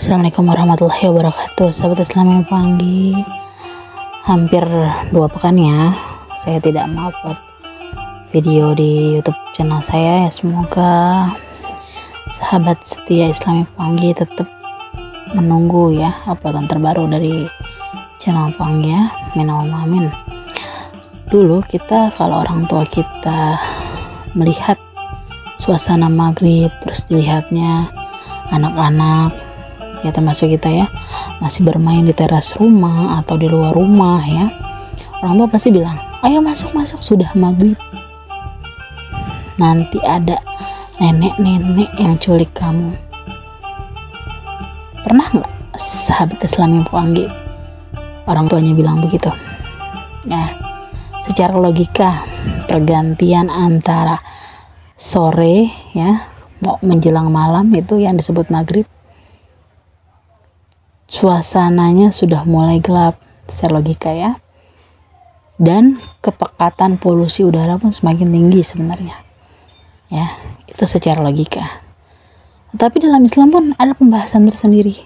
Assalamualaikum warahmatullahi wabarakatuh. Sahabat Islam yang panggi, hampir 2 pekan ya saya tidak upload video di YouTube channel saya ya. Semoga sahabat setia Islam yang panggi tetap menunggu ya uploadan terbaru dari channel panggi ya. Amin. Dulu kita kalau orang tua kita melihat suasana maghrib, terus dilihatnya anak-anak ya, termasuk kita ya, masih bermain di teras rumah atau di luar rumah ya, orang tua pasti bilang, ayo masuk sudah maghrib. Nanti ada nenek-nenek yang culik kamu. Pernah nggak sahabat Islam yang panggi orang tuanya bilang begitu? Nah, secara logika pergantian antara sore ya mau menjelang malam itu yang disebut maghrib, suasananya sudah mulai gelap secara logika ya, dan kepekatan polusi udara pun semakin tinggi sebenarnya ya, itu secara logika. Tetapi dalam Islam pun ada pembahasan tersendiri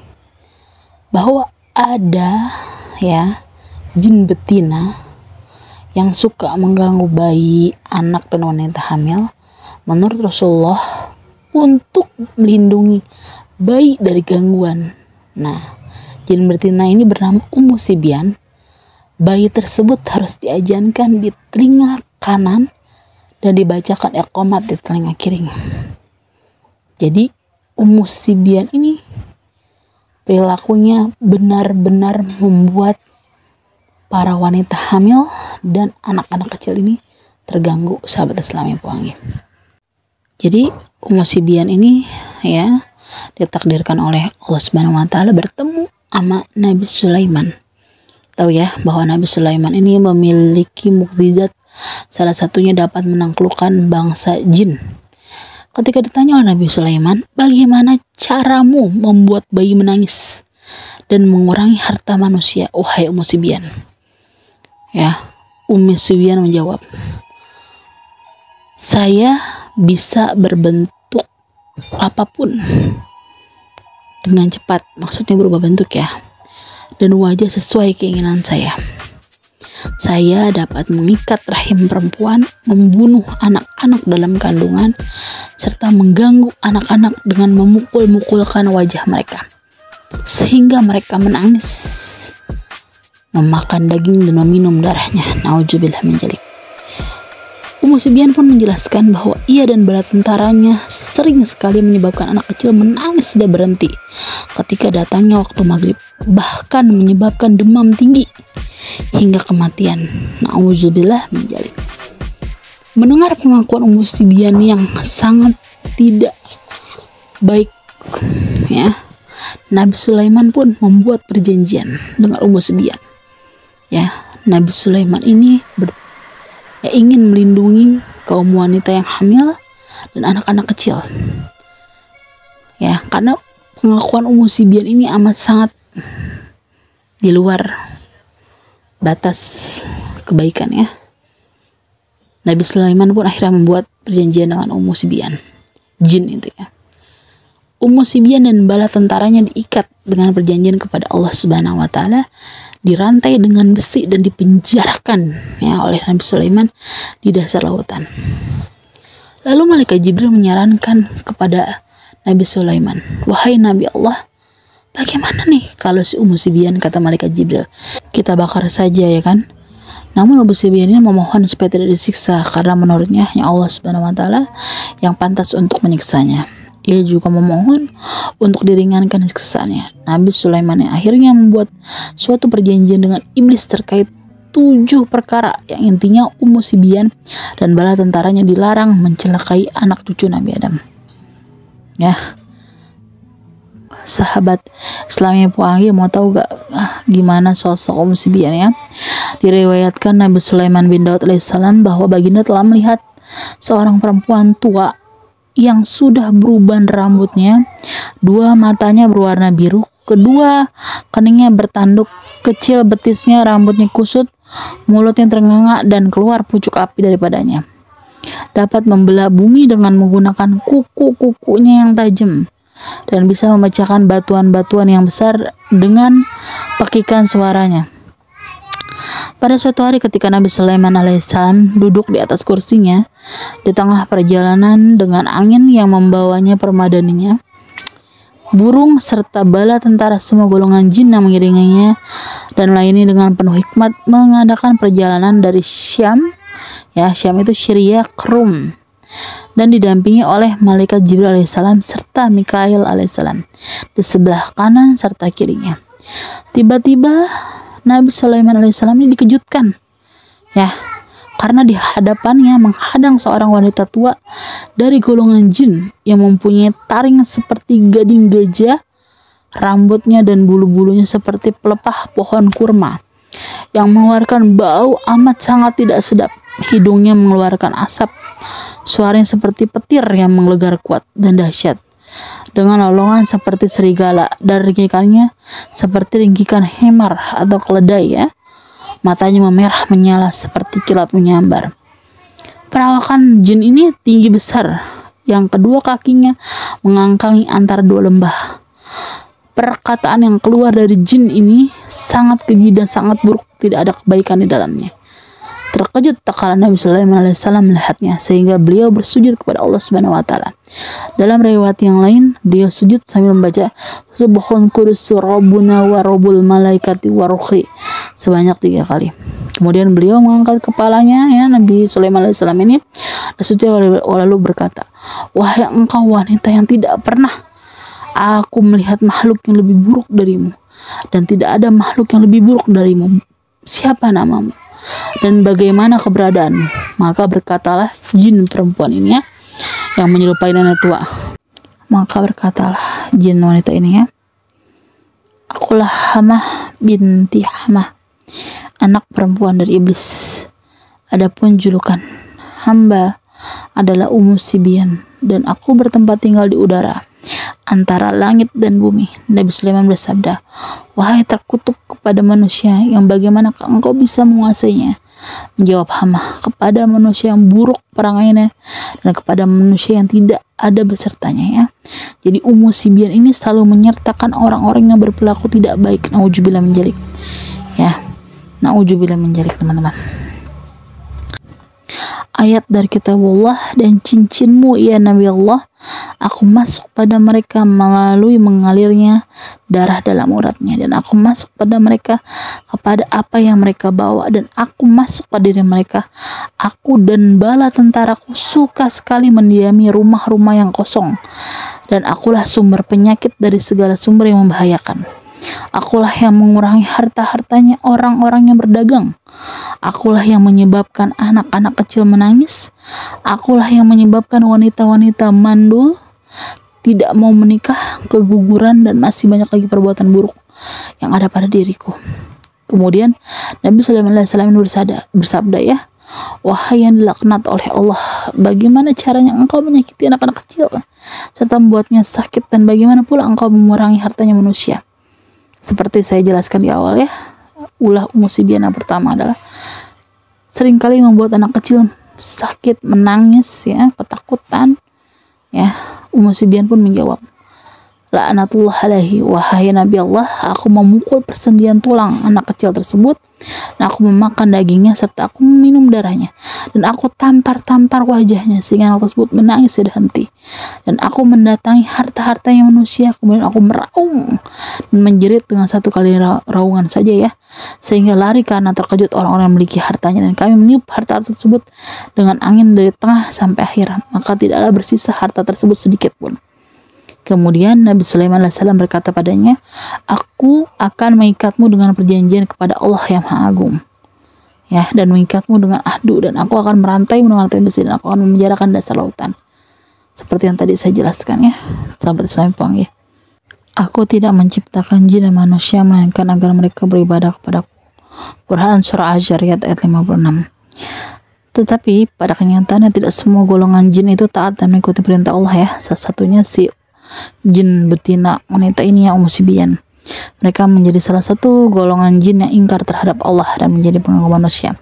bahwa ada ya jin betina yang suka mengganggu bayi, anak dan wanita hamil. Menurut Rasulullah, untuk melindungi bayi dari gangguan, nah jin betina ini bernama Ummu Sibyan. Bayi tersebut harus diajankan di telinga kanan dan dibacakan iqamat di telinga kiri. Jadi Ummu Sibyan ini perilakunya benar-benar membuat para wanita hamil dan anak-anak kecil ini terganggu, sahabat Islam yang panggi. Jadi Ummu Sibyan ini ya ditakdirkan oleh Allah Subhanahu wa taala bertemu sama Nabi Sulaiman. Tahu ya bahwa Nabi Sulaiman ini memiliki mukjizat, salah satunya dapat menaklukkan bangsa jin. Ketika ditanya oleh Nabi Sulaiman, bagaimana caramu membuat bayi menangis dan mengurangi harta manusia, wahai Ummu Sibyan? Ya, Ummu Sibyan menjawab, saya bisa berbentuk apapun dengan cepat, maksudnya berubah bentuk ya, dan wajah sesuai keinginan saya. Saya dapat mengikat rahim perempuan, membunuh anak-anak dalam kandungan, serta mengganggu anak-anak dengan memukul-mukulkan wajah mereka sehingga mereka menangis, memakan daging dan meminum darahnya. Nauzubillah min dzalik. Ummu Sibyan pun menjelaskan bahwa ia dan bala tentaranya sering sekali menyebabkan anak kecil menangis tidak berhenti ketika datangnya waktu maghrib, bahkan menyebabkan demam tinggi hingga kematian. Nauzubillah min dzalik. Mendengar pengakuan Ummu Sibyan yang sangat tidak baik ya, Nabi Sulaiman pun membuat perjanjian dengan Ummu Sibyan ya. Nabi Sulaiman ini ingin melindungi kaum wanita yang hamil dan anak-anak kecil ya, karena pengakuan Ummu Sibyan ini amat sangat di luar batas kebaikan ya. Nabi Sulaiman pun akhirnya membuat perjanjian dengan Ummu Sibyan, jin itu ya. Ummu Sibyan dan bala tentaranya diikat dengan perjanjian kepada Allah Subhanahu wa taala, dirantai dengan besi dan dipenjarakan ya oleh Nabi Sulaiman di dasar lautan. Lalu malaikat Jibril menyarankan kepada Nabi Sulaiman, wahai Nabi Allah, bagaimana nih kalau si Ummu Sibyan? Kata malaikat Jibril, kita bakar saja ya kan. Namun Ummu Sibyan ini memohon supaya tidak disiksa karena menurutnya hanya Allah Subhanahu wa taala yang pantas untuk menyiksanya. Ia juga memohon untuk diringankan siksaannya. Nabi Sulaiman yang akhirnya membuat suatu perjanjian dengan iblis terkait 7 perkara yang intinya Ummu Sibyan dan bala tentaranya dilarang mencelakai anak cucu Nabi Adam. Ya, sahabat Islam yang panggi, mau tahu gak gimana sosok Ummu Sibyan ya? Diriwayatkan Nabi Sulaiman bin Daud alaihissalam bahwa baginda telah melihat seorang perempuan tua yang sudah beruban rambutnya, 2 matanya berwarna biru, kedua keningnya bertanduk kecil, betisnya rambutnya kusut, mulutnya ternganga dan keluar pucuk api daripadanya. Dapat membelah bumi dengan menggunakan kuku-kukunya yang tajam. dan bisa memecahkan batuan-batuan yang besar dengan pekikan suaranya. Pada suatu hari ketika Nabi Sulaiman alaihissalam duduk di atas kursinya di tengah perjalanan dengan angin yang membawanya permadaninya, burung serta bala tentara semua golongan jin yang mengiringinya dan melayani dengan penuh hikmat mengadakan perjalanan dari Syam, Syam itu Syria, ke Rum, dan didampingi oleh malaikat Jibril alaihissalam serta Mikail alaihissalam di sebelah kanan serta kirinya. Tiba-tiba Nabi Sulaiman alaihissalam ini dikejutkan, karena di hadapannya menghadang seorang wanita tua dari golongan jin yang mempunyai taring seperti gading gajah, rambutnya dan bulu-bulunya seperti pelepah pohon kurma, yang mengeluarkan bau amat sangat tidak sedap. Hidungnya mengeluarkan asap, suaranya seperti petir yang menggelegar kuat dan dahsyat, dengan lolongan seperti serigala dan ringkikannya seperti ringkikan hemar atau keledai. Matanya memerah menyala seperti kilat menyambar. Perawakan jin ini tinggi besar, yang kedua kakinya mengangkangi antara dua lembah. Perkataan yang keluar dari jin ini sangat keji dan sangat buruk, tidak ada kebaikan di dalamnya. Terkejut tak kala Nabi Sulaiman alaihissalam melihatnya, sehingga beliau bersujud kepada Allah Subhanahu wa taala. Dalam riwayat yang lain, beliau sujud sambil membaca Subhan Qudus Rabbuna wa Rabbul Malaikati wa Ruhi sebanyak 3 kali. Kemudian beliau mengangkat kepalanya, Nabi Sulaiman alaihissalam ini lalu berkata, "Wahai engkau wanita yang tidak pernah aku melihat makhluk yang lebih buruk darimu, dan tidak ada makhluk yang lebih buruk darimu. Siapa namamu dan bagaimana keberadaanmu?" Maka berkatalah jin perempuan ini, yang menyerupai nenek tua. Maka berkatalah jin wanita ini, "Akulah Hamah binti Hamah, anak perempuan dari iblis. Adapun julukan hamba adalah Ummu Sibyan, dan aku bertempat tinggal di udara antara langit dan bumi." Nabi Sulaiman bersabda, "Wahai terkutuk kepada manusia, yang bagaimana engkau bisa menguasainya?" Menjawab Hamah, "Kepada manusia yang buruk perangainya dan kepada manusia yang tidak ada besertanya." Jadi Ummu Sibyan ini selalu menyertakan orang-orang yang berperilaku tidak baik. Nauzubillah min dzalik. Nauzubillah min dzalik, teman-teman. Ayat dari kitabullah, "Dan cincinmu ya Nabi Allah, aku masuk pada mereka melalui mengalirnya darah dalam uratnya, dan aku masuk pada mereka kepada apa yang mereka bawa, dan aku masuk pada diri mereka. Aku dan bala tentaraku suka sekali mendiami rumah-rumah yang kosong, dan akulah sumber penyakit dari segala sumber yang membahayakan. Akulah yang mengurangi harta-hartanya orang-orang yang berdagang. Akulah yang menyebabkan anak-anak kecil menangis. Akulah yang menyebabkan wanita-wanita mandul, tidak mau menikah, keguguran, dan masih banyak lagi perbuatan buruk yang ada pada diriku." Kemudian Nabi Sulaiman alaihissalam bersabda, "Wahai yang dilaknat oleh Allah, bagaimana caranya engkau menyakiti anak-anak kecil serta membuatnya sakit, dan bagaimana pula engkau mengurangi hartanya manusia?" Seperti saya jelaskan di awal, ulah Ummu Sibyan yang pertama adalah seringkali membuat anak kecil sakit, menangis, ketakutan. Ummu Sibyan pun menjawab, "La'natullah alaihi, wahai Nabi Allah, aku memukul persendian tulang anak kecil tersebut, dan aku memakan dagingnya serta aku meminum darahnya, dan aku tampar-tampar wajahnya sehingga anak tersebut menangis tidak henti, dan aku mendatangi harta-hartanya manusia, kemudian aku meraung dan menjerit dengan 1 kali raungan saja, sehingga lari karena terkejut orang-orang yang memiliki hartanya, dan kami meniup harta tersebut dengan angin dari tengah sampai akhir, maka tidaklah bersisa harta tersebut sedikit pun." Kemudian Nabi Sulaiman alaihissalam berkata padanya, "Aku akan mengikatmu dengan perjanjian kepada Allah yang Maha Agung, dan mengikatmu dengan ahdu, dan aku akan merantaimu dengan rantai besi, dan aku akan memenjarakan dasar lautan." Seperti yang tadi saya jelaskan, sahabat Islam puang, "Aku tidak menciptakan jin dan manusia melainkan agar mereka beribadah kepadaku." Quran Surah Az-Zariyat ayat 56. Tetapi pada kenyataannya tidak semua golongan jin itu taat dan mengikuti perintah Allah, Salah satunya si jin betina wanita ini, Ummu Sibyan. Mereka menjadi salah satu golongan jin yang ingkar terhadap Allah dan menjadi pengganggu manusia.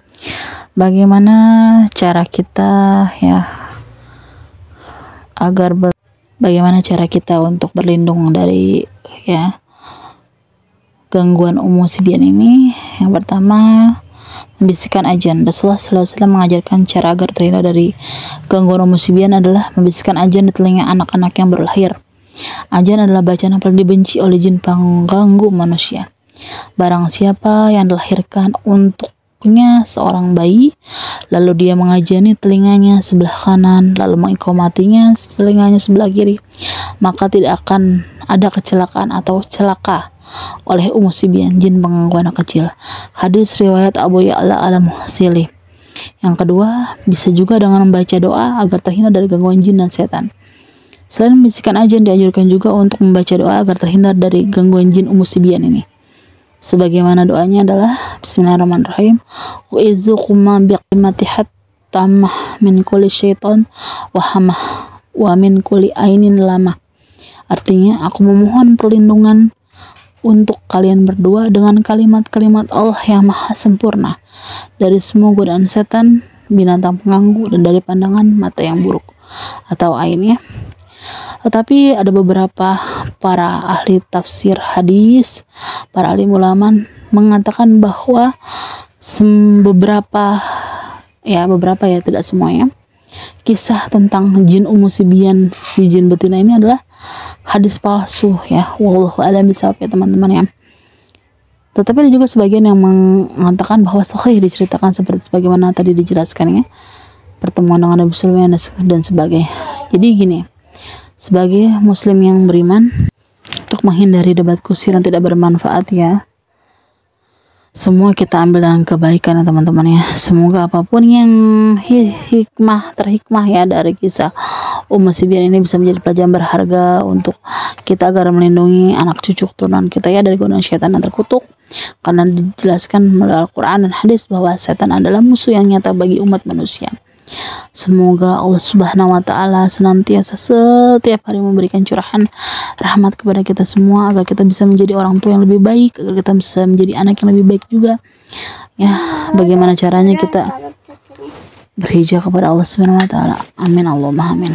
Bagaimana cara kita agar Bagaimana cara kita untuk berlindung dari gangguan Umusibian ini? Yang pertama, membisikkan ajan. Rasulullah SAW mengajarkan cara agar terhindar dari gangguan Umusibian adalah membisikkan ajan di telinga anak-anak yang baru lahir. Ajan adalah bacaan yang paling dibenci oleh jin pengganggu manusia. Barang siapa yang dilahirkan untuknya seorang bayi, lalu dia mengajani telinganya sebelah kanan, lalu mengikomatinya telinganya sebelah kiri, maka tidak akan ada kecelakaan atau celaka oleh Umusibian, jin pengganggu anak kecil. Hadis riwayat Abu Ya'la al-Muhsili. Yang kedua, bisa juga dengan membaca doa agar terhindar dari gangguan jin dan setan. Selain membisikkan ajan, dianjurkan juga untuk membaca doa agar terhindar dari gangguan jin Umusibian ini. Sebagaimana doanya adalah Bismillahirrahmanirrahim. U'idzukuma biqimati tamah min kulli syaitan wahamah wa min kulli ainin lamah. Artinya, aku memohon perlindungan untuk kalian berdua dengan kalimat-kalimat Allah yang maha sempurna dari semua godaan setan, binatang pengganggu, dan dari pandangan mata yang buruk atau ainnya. Tetapi ada beberapa para ahli tafsir hadis, para alim ulama mengatakan bahwa beberapa tidak semuanya, kisah tentang jin Umusibian, si jin betina ini adalah hadis palsu wallahu a'lam bishawab teman-teman ya. Tetapi ada juga sebagian yang mengatakan bahwa sahih diceritakan seperti sebagaimana tadi dijelaskan pertemuan dengan Nabi Sulaiman dan sebagainya. Jadi gini, sebagai muslim yang beriman, untuk menghindari debat kusir yang tidak bermanfaat semua kita ambil dengan kebaikan teman-teman Semoga apapun yang terhikmah dari kisah Umusibian ini bisa menjadi pelajaran berharga untuk kita agar melindungi anak cucu keturunan kita dari godaan syaitan yang terkutuk, karena dijelaskan melalui Al-Quran dan hadis bahwa setan adalah musuh yang nyata bagi umat manusia. Semoga Allah Subhanahu wa Ta'ala senantiasa setiap hari memberikan curahan rahmat kepada kita semua, agar kita bisa menjadi orang tua yang lebih baik, agar kita bisa menjadi anak yang lebih baik juga. Bagaimana caranya kita berhijrah kepada Allah Subhanahu wa Ta'ala? Amin Allahumma amin.